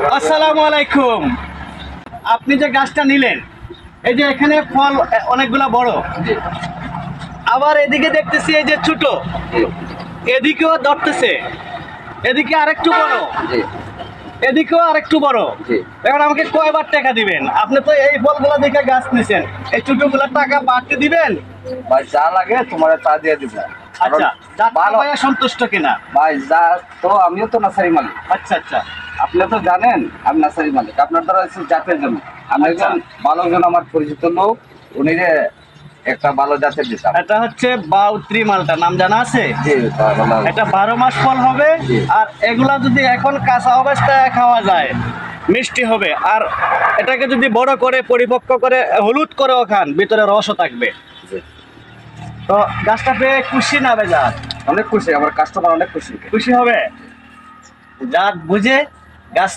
আসসালামু আলাইকুম। আপনি যে গাছটা নিলেন, এই যে এখানে ফল অনেকগুলা বড়, জি আবার এদিকে দেখতেছি এই যে ছোট, জি এদিকেও ধরতেছে, এদিকে আরেকটু বড়, জি এদিকেও আরেকটু বড়। জি। এখন আমাকে কয়বার টাকা দিবেন? আপনি তো এই ফলগুলা দেখে গাছ নিছেন, এই ছোটগুলা টাকা বাড়তে দিবেন? ভাই যা লাগে তোমার তা দিয়ে দিব। আচ্ছা, ভালো ভালো সন্তুষ্ট কিনা? ভাই যা, তো আমিও তো নার্সারি মালিক। আচ্ছা আচ্ছা আপনি তো জানেন আমি নার্সারি মালিক, আপনার দ্বারা হচ্ছে জাতের জন্য আমি আচ্ছা। একজন ভালো জন, আমার পরিচিত লোক, উনি যে একটা ভালো জাতের দিতাম। এটা হচ্ছে বাউত্রি মালটা, নাম জানা আছে? জি ভালো। এটা 12 মাস ফল হবে। জি। আর এগুলা যদি এখন কাঁচা অবস্থায় খাওয়া যায় মিষ্টি হবে, আর এটাকে যদি বড় করে পরিপক্ক করে হলুদ করেও খান, ভিতরে রসও থাকবে। জি। তো গাছটা পেয়ে খুশি না বেজার? অনেক খুশি, আমার কাস্টমার অনেক খুশি। খুশি হবে, জাত বুঝে গাছ